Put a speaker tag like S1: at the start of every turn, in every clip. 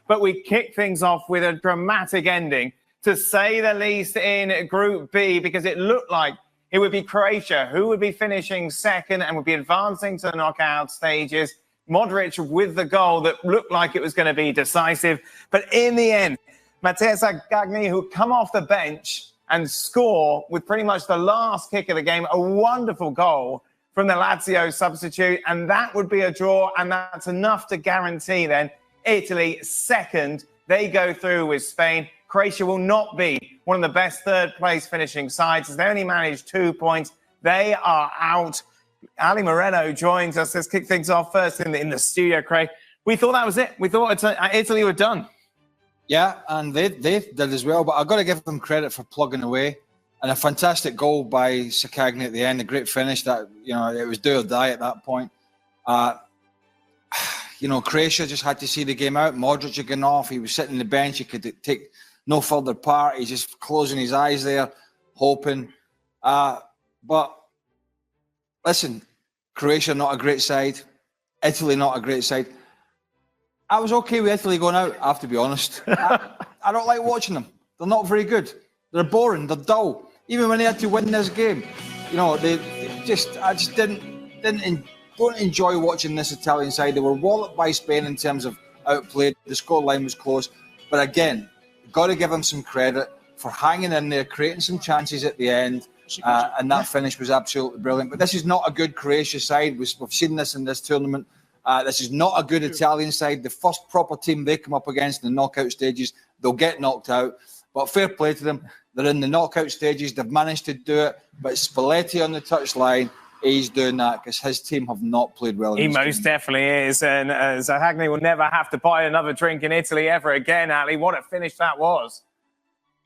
S1: But we kick things off with a dramatic ending, to say the least, in Group B, because it looked like it would be Croatia who would be finishing second and would be advancing to the knockout stages. Modric with the goal that looked like it was going to be decisive. But in the end, Mattia Zaccagni, who come off the bench and score with pretty much the last kick of the game, a wonderful goal from the Lazio substitute. And that would be a draw. And that's enough to guarantee then Italy second. They go through with Spain. Croatia will not be one of the best third-place finishing sides, as they only managed 2 points. They are out. Ali Moreno joins us. Let's kick things off first in the studio, Craig. We thought that was it. We thought Italy were done.
S2: Yeah, and they did as well. But I've got to give them credit for plugging away. And a fantastic goal by Zaccagni at the end. A great finish. That, you know, it was do or die at that point. You know, Croatia just had to see the game out. Modric had gone off. He was sitting on the bench. He could take no further part. He's just closing his eyes there, hoping. But listen, Croatia not a great side. Italy not a great side. I was okay with Italy going out, I have to be honest. I don't like watching them. They're not very good. They're boring. They're dull. Even when they had to win this game, you know, I just don't enjoy watching this Italian side. They were walloped by Spain in terms of outplayed. The scoreline was close. But again, got to give them some credit for hanging in there, creating some chances at the end. And that finish was absolutely brilliant. But this is not a good Croatia side. We've seen this in this tournament. This is not a good Italian side. The first proper team they come up against in the knockout stages, they'll get knocked out. But fair play to them. They're in the knockout stages. They've managed to do it. But Spalletti on the touchline, he's doing that because his team have not played well.
S1: He most definitely is. And Zaccagni will never have to buy another drink in Italy ever again, Ali. What a finish that was.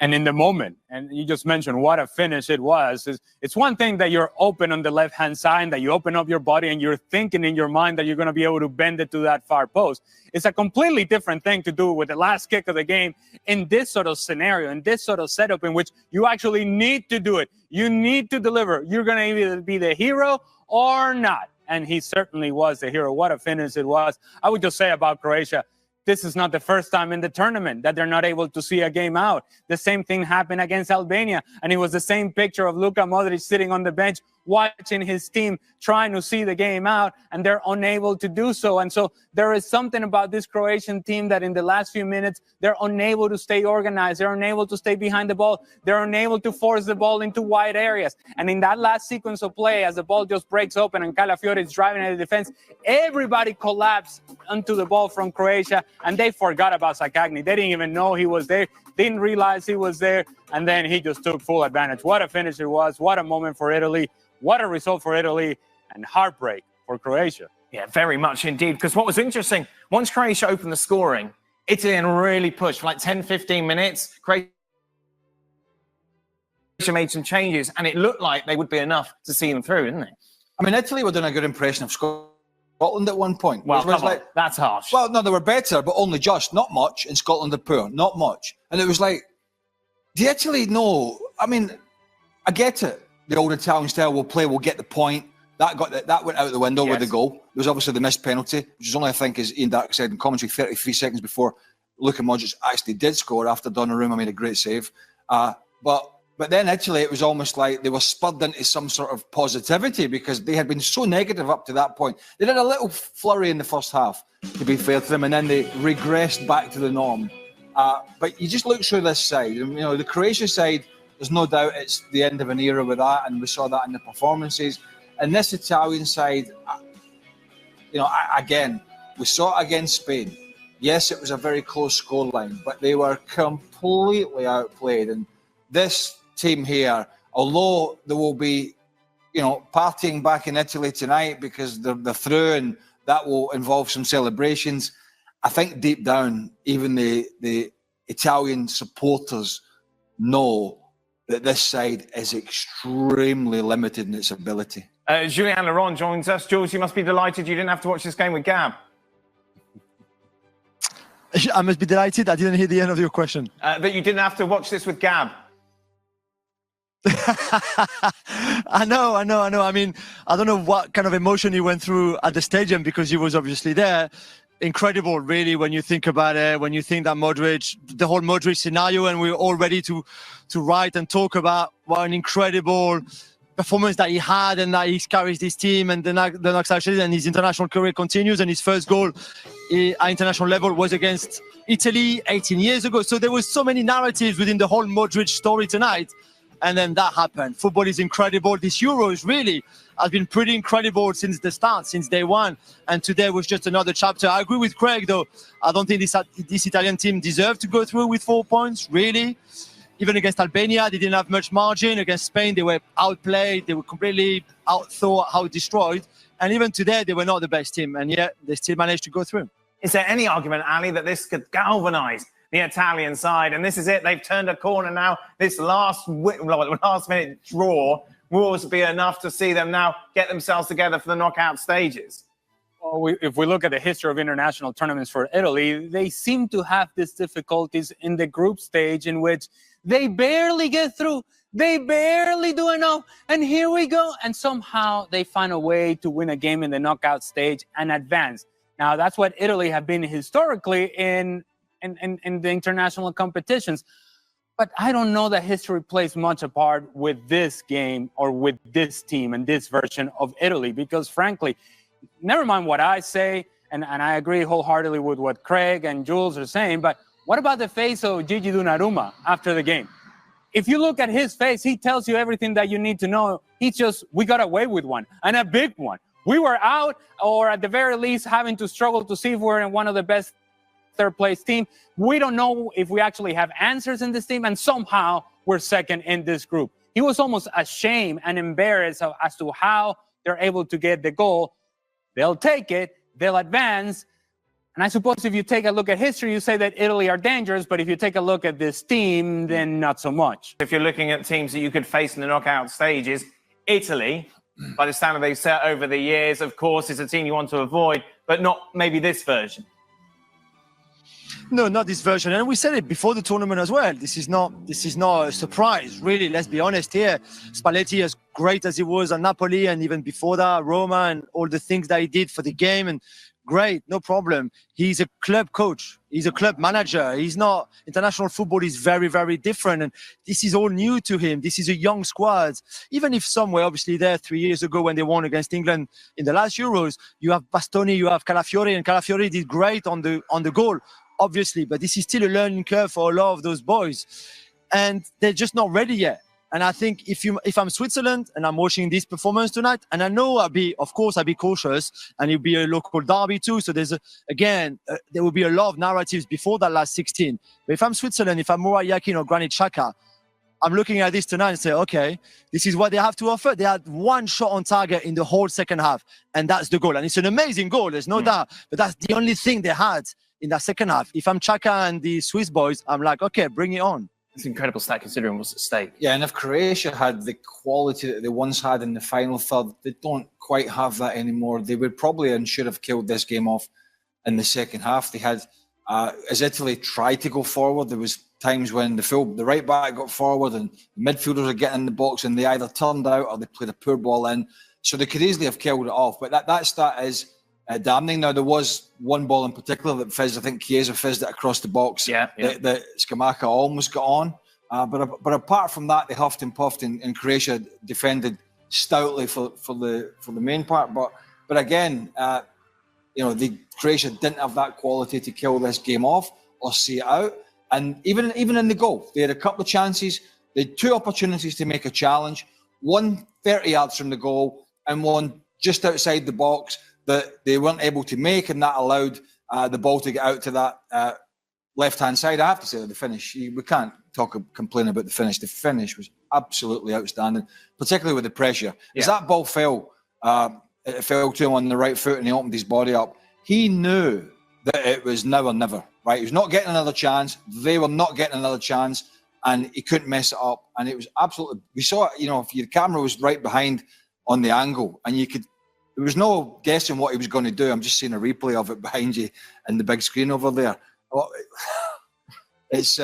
S3: And in the moment, and you just mentioned what a finish it was. It's one thing that you're open on the left-hand side, that you open up your body and you're thinking in your mind that you're going to be able to bend it to that far post. It's a completely different thing to do with the last kick of the game in this sort of scenario, in this sort of setup in which you actually need to do it. You need to deliver. You're going to either be the hero or not. And he certainly was the hero. What a finish it was. I would just say about Croatia, this is not the first time in the tournament that they're not able to see a game out. The same thing happened against Albania, and it was the same picture of Luka Modric sitting on the bench, watching his team, trying to see the game out, and they're unable to do so. And so there is something about this Croatian team that in the last few minutes, they're unable to stay organized. They're unable to stay behind the ball. They're unable to force the ball into wide areas. And in that last sequence of play, as the ball just breaks open and Calafiori is driving at the defense, everybody collapsed onto the ball from Croatia, and they forgot about Zaccagni. They didn't even know he was there, didn't realize he was there, and then he just took full advantage. What a finish it was. What a moment for Italy. What a result for Italy, and heartbreak for Croatia.
S1: Yeah, very much indeed. Because what was interesting, once Croatia opened the scoring, Italy really pushed for like 10, 15 minutes. Croatia made some changes, and it looked like they would be enough to see them through, didn't it?
S2: I mean, Italy were doing a good impression of Scotland at one point.
S1: Well, that's harsh.
S2: Well, no, they were better, but only just. Not much. And Scotland are poor. Not much. And it was like, do Italy know? I mean, I get it. The old Italian style, we'll play, we'll get the point. That went out the window with the goal. There was obviously the missed penalty, which is only, I think, as Ian Dark said in commentary, 33 seconds before Luka Modric actually did score after Donnarumma made a great save. But then Italy, it was almost like they were spurred into some sort of positivity because they had been so negative up to that point. They did a little flurry in the first half, to be fair to them, and then they regressed back to the norm. But you just look through this side, and, you know, the Croatia side, there's no doubt it's the end of an era with that, and we saw that in the performances. And this Italian side, you know, again, we saw it against Spain. Yes, it was a very close scoreline, but they were completely outplayed. And this team here, although there will be, you know, partying back in Italy tonight because they're through and that will involve some celebrations, I think deep down, even the Italian supporters know that this side is extremely limited in its ability.
S1: Julien Laurent joins us. Jules, you must be delighted you didn't have to watch this game with Gab.
S4: I must be delighted. I didn't hear the end of your question.
S1: That you didn't have to watch this with Gab.
S4: I know. I mean, I don't know what kind of emotion he went through at the stadium because he was obviously there. incredible, really, when you think about it, when you think that Modric, the whole Modric scenario, and we're all ready to write and talk about what an incredible performance that he had, and that he carries this team, and the next season, and his international career continues, and his first goal at international level was against Italy 18 years ago. So there was so many narratives within the whole Modric story tonight, and then that happened. Football is incredible. This Euros really has been pretty incredible since the start, since day one, and today was just another chapter. I agree with Craig, though. I don't think this Italian team deserved to go through with 4 points, really. Even against Albania, they didn't have much margin. Against Spain, they were outplayed. They were completely outthought, out-destroyed. And even today, they were not the best team. And yet, they still managed to go through.
S1: Is there any argument, Ali, that this could galvanise the Italian side? And this is it. They've turned a corner now. This last-minute draw will also be enough to see them now get themselves together for the knockout stages.
S3: Well, if we look at the history of international tournaments for Italy, they seem to have these difficulties in the group stage in which they barely get through. They barely do enough. And here we go. And somehow they find a way to win a game in the knockout stage and advance. Now, that's what Italy have been historically in the international competitions. But I don't know that history plays much a part with this game or with this team and this version of Italy, because frankly, never mind what I say, and I agree wholeheartedly with what Craig and Jules are saying, but what about the face of Gigi Donnarumma after the game? If you look at his face, he tells you everything that you need to know. We got away with one, and a big one. We were out, or at the very least, having to struggle to see if we're in one of the best third-place team. We don't know if we actually have answers in this team, and somehow we're second in this group. He was almost ashamed and embarrassed as to how they're able to get the goal. They'll take it, they'll advance. And I suppose if you take a look at history, you say that Italy are dangerous, but if you take a look at this team, then not so much.
S1: If you're looking at teams that you could face in the knockout stages, Italy, by the standard they've set over the years, of course, is a team you want to avoid, but not maybe this version.
S4: No, not this version. And we said it before the tournament as well. This is not a surprise, really. Let's be honest here. Spalletti, as great as he was at Napoli, and even before that, Roma, and all the things that he did for the game, and great, no problem. He's a club coach. He's a club manager. He's not. International football is very, very different, and this is all new to him. This is a young squad. Even if some were obviously there 3 years ago when they won against England in the last Euros, you have Bastoni, you have Calafiori, and Calafiori did great on the goal, obviously, but this is still a learning curve for a lot of those boys, and they're just not ready yet. And I think if I'm Switzerland and I'm watching this performance tonight, and I know I'll be cautious, and it'll be a local derby too. So there will be a lot of narratives before that last 16. But if I'm Switzerland, if I'm Murat Yakin or Granit Xhaka, I'm looking at this tonight and say, okay, this is what they have to offer. They had one shot on target in the whole second half, and that's the goal. And it's an amazing goal, there's no doubt. But that's the only thing they had in that second half. If I'm Xhaka and the Swiss boys, I'm like, okay, bring it on.
S1: It's an incredible stat considering what's at stake.
S2: Yeah, and if Croatia had the quality that they once had in the final third, they don't quite have that anymore. They would probably and should have killed this game off in the second half. They had, as Italy tried to go forward, there was times when the right back got forward and the midfielders are getting in the box and they either turned out or they played a poor ball in. So they could easily have killed it off. But that stat is damning. Now, there was one ball in particular that fizzed. I think Chiesa fizzed it across the box.
S1: Yeah.
S2: That Scamacca almost got on. But apart from that, they huffed and puffed, and Croatia defended stoutly for the main part. But again, Croatia didn't have that quality to kill this game off or see it out. And even in the goal, they had a couple of chances. They had two opportunities to make a challenge. One 30 yards from the goal, and one just outside the box that they weren't able to make, and that allowed the ball to get out to that left-hand side. I have to say that the finish, we can't complain about the finish. The finish was absolutely outstanding, particularly with the pressure. As that ball fell, it fell to him on the right foot and he opened his body up. He knew that it was now or never, right? He was not getting another chance. They were not getting another chance, and he couldn't mess it up. And it was absolutely, we saw it, if your camera was right behind on the angle, and there was no guessing what he was going to do. I'm just seeing a replay of it behind you in the big screen over there. It's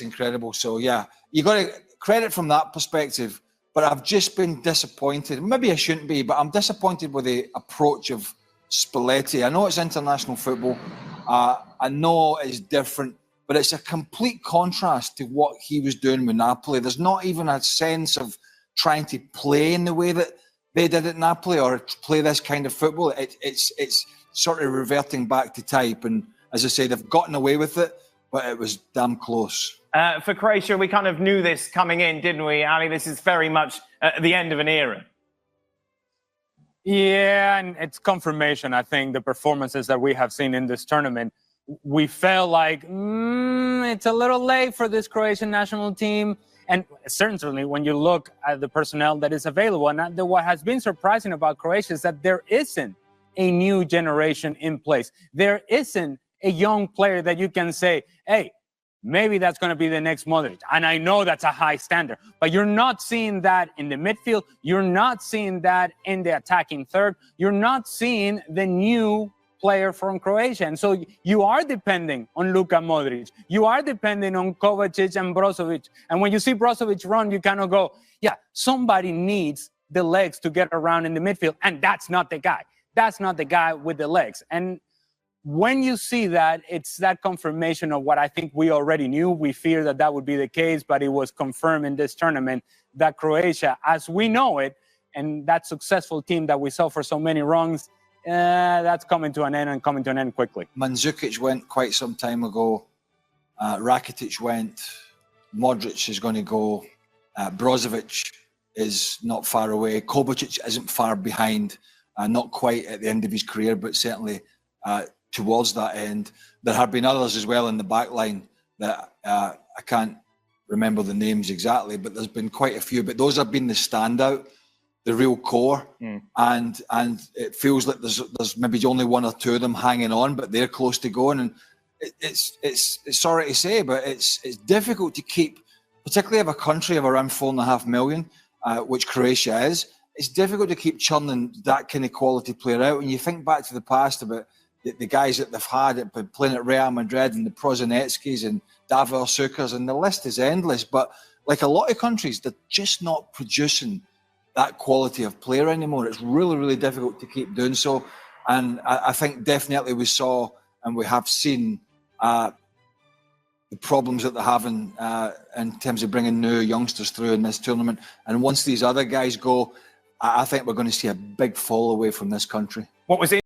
S2: incredible. So yeah, you got to credit from that perspective. But I've just been disappointed. Maybe I shouldn't be, but I'm disappointed with the approach of Spalletti. I know it's international football. I know it's different, but it's a complete contrast to what he was doing with Napoli. There's not even a sense of trying to play in the way that they did at Napoli or play this kind of football. It's sort of reverting back to type. And as I say, they've gotten away with it, but it was damn close.
S1: For Croatia, we kind of knew this coming in, didn't we, Ali? This is very much the end of an era.
S3: Yeah, and it's confirmation, I think, the performances that we have seen in this tournament. We felt like it's a little late for this Croatian national team. And certainly when you look at the personnel that is available, and what has been surprising about Croatia is that there isn't a new generation in place. There isn't a young player that you can say, hey, maybe that's going to be the next Modric. And I know that's a high standard, but you're not seeing that in the midfield. You're not seeing that in the attacking third. You're not seeing the new player from Croatia. And so you are depending on Luka Modric. You are depending on Kovacic and Brozovic. And when you see Brozovic run, you kind of go, yeah, somebody needs the legs to get around in the midfield. And that's not the guy. That's not the guy with the legs. And when you see that, it's that confirmation of what I think we already knew. We feared that that would be the case, but it was confirmed in this tournament that Croatia, as we know it, and that successful team that we saw for so many runs, that's coming to an end and coming to an end quickly.
S2: Mandzukic went quite some time ago. Rakitic went. Modric is going to go. Brozovic is not far away. Kovacic isn't far behind. Not quite at the end of his career, but certainly towards that end. There have been others as well in the back line that I can't remember the names exactly, but there's been quite a few. But those have been the standout, the real core. And it feels like there's maybe only one or two of them hanging on, but they're close to going. And it's sorry to say, but it's difficult to keep, particularly of a country of around 4.5 million, which Croatia is. It's difficult to keep churning that kind of quality player out. And you think back to the past about the guys that they've had playing at Real Madrid and the Prozinetskis and Davor Sukas, and the list is endless. But like a lot of countries, they're just not producing that quality of player anymore. It's really, really difficult to keep doing so. And I think definitely we saw and we have seen the problems that they're having in terms of bringing new youngsters through in this tournament. And once these other guys go, I think we're going to see a big fall away from this country.
S1: What was it?